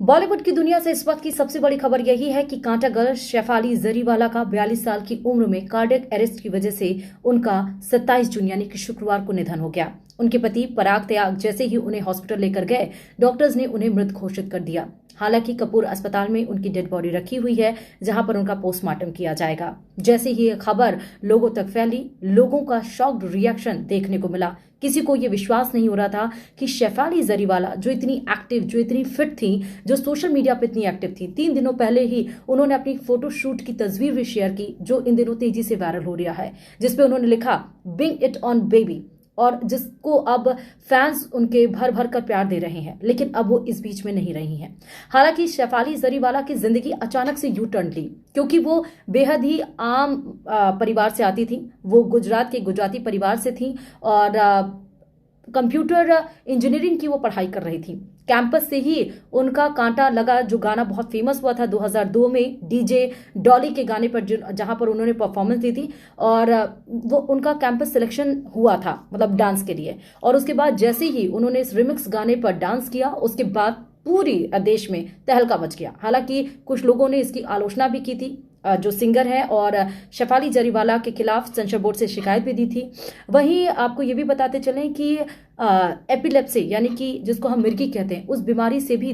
बॉलीवुड की दुनिया से इस वक्त की सबसे बड़ी खबर यही है कि कांटा गर्ल शेफाली जरीवाला का 42 साल की उम्र में कार्डियक अरेस्ट की वजह से उनका 27 जून यानी कि शुक्रवार को निधन हो गया। उनके पति पराग त्याग जैसे ही उन्हें हॉस्पिटल लेकर गए, डॉक्टर्स ने उन्हें मृत घोषित कर दिया। हालांकि कपूर अस्पताल में उनकी डेड बॉडी रखी हुई है, जहां पर उनका पोस्टमार्टम किया जाएगा। जैसे ही यह खबर लोगों तक फैली, लोगों का शॉक्ड रिएक्शन देखने को मिला। किसी को यह विश्वास नहीं हो रहा था कि शेफाली जरीवाला जो इतनी एक्टिव, जो इतनी फिट थी, जो सोशल मीडिया पे इतनी एक्टिव थी, 3 दिनों पहले ही उन्होंने अपनी फोटोशूट की तस्वीर भी शेयर की, जो इन दिनों तेजी से वायरल हो रहा है, जिसपे उन्होंने लिखा बिंग इट ऑन बेबी, और जिसको अब फैंस उनके भर भर कर प्यार दे रहे हैं। लेकिन अब वो इस बीच में नहीं रही हैं। हालांकि शेफाली जरीवाला की जिंदगी अचानक से यू टर्न ली, क्योंकि वो बेहद ही आम परिवार से आती थी। वो गुजरात के गुजराती परिवार से थी और कंप्यूटर इंजीनियरिंग की वो पढ़ाई कर रही थी। कैंपस से ही उनका कांटा लगा जो गाना बहुत फेमस हुआ था 2002 में, डीजे डॉली के गाने पर, जहां पर उन्होंने परफॉर्मेंस दी थी, और वो उनका कैंपस सिलेक्शन हुआ था, मतलब डांस के लिए। और उसके बाद जैसे ही उन्होंने इस रिमिक्स गाने पर डांस किया, उसके बाद पूरी देश में तहलका मच गया। हालांकि कुछ लोगों ने इसकी आलोचना भी की थी, जो सिंगर है, और शेफाली जरीवाला के खिलाफ सेंसर बोर्ड से शिकायत भी दी थी। वहीं आपको ये भी बताते चलें कि एपिलेप्सी यानी कि जिसको हम मिर्गी कहते हैं, उस बीमारी से भी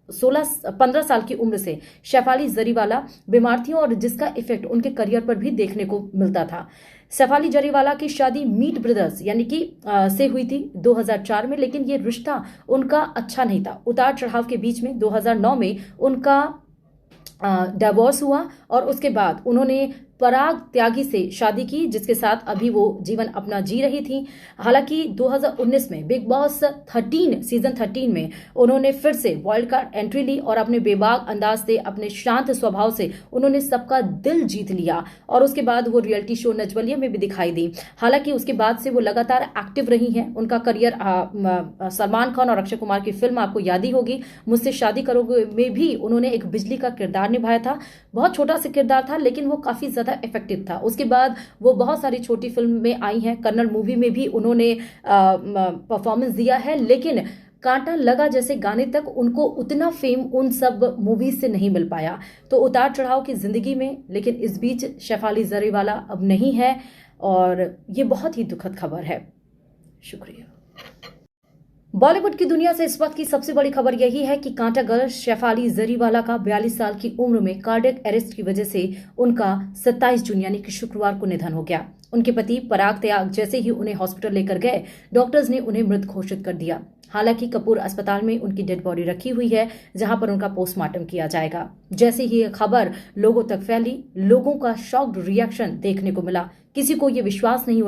15 साल की उम्र से शेफाली जरीवाला बीमार थी, और जिसका इफेक्ट उनके करियर पर भी देखने को मिलता था। शेफाली जरीवाला की शादी मीट ब्रदर्स यानी कि से हुई थी 2004 में, लेकिन ये रिश्ता उनका अच्छा नहीं था। उतार चढ़ाव के बीच में 2009 में उनका डिवोर्स हुआ, और उसके बाद उन्होंने पराग त्यागी से शादी की, जिसके साथ अभी वो जीवन अपना जी रही थी। हालांकि 2019 में बिग बॉस 13 सीजन 13 में उन्होंने फिर से वाइल्ड कार्ड एंट्री ली, और अपने बेबाक अंदाज से, अपने शांत स्वभाव से उन्होंने सबका दिल जीत लिया। और उसके बाद वो रियलिटी शो नचबलिया में भी दिखाई दी। हालांकि उसके बाद से वो लगातार एक्टिव रही हैं। उनका करियर सलमान खान और अक्षय कुमार की फिल्म आपको याद ही होगी, मुझसे शादी करोगे में भी उन्होंने एक बिजली का किरदार निभाया था। बहुत छोटा सा किरदार था, लेकिन वो काफी ज्यादा इफेक्टिव था। उसके बाद वो बहुत सारी छोटी फिल्म में आई हैं। कर्नल मूवी में भी उन्होंने परफॉर्मेंस दिया है, लेकिन कांटा लगा जैसे गाने तक उनको उतना फेम उन सब मूवीज से नहीं मिल पाया। तो उतार चढ़ाव की जिंदगी में, लेकिन इस बीच शेफाली जरीवाला अब नहीं है, और ये बहुत ही दुखद खबर है। शुक्रिया। बॉलीवुड की दुनिया से इस वक्त की सबसे बड़ी खबर यही है कि कांटा गर्ल शेफाली जरीवाला का 42 साल की उम्र में कार्डियक अरेस्ट की वजह से उनका 27 जून यानी कि शुक्रवार को निधन हो गया। उनके पति पराग त्याग जैसे ही उन्हें हॉस्पिटल लेकर गए, डॉक्टर्स ने उन्हें मृत घोषित कर दिया। हालांकि कपूर अस्पताल में उनकी डेड बॉडी रखी हुई है, जहां पर उनका पोस्टमार्टम किया जाएगा। जैसे ही यह खबर लोगों तक फैली, लोगों का शॉक्ड रिएक्शन देखने को मिला। किसी को यह विश्वास नहीं हो रहा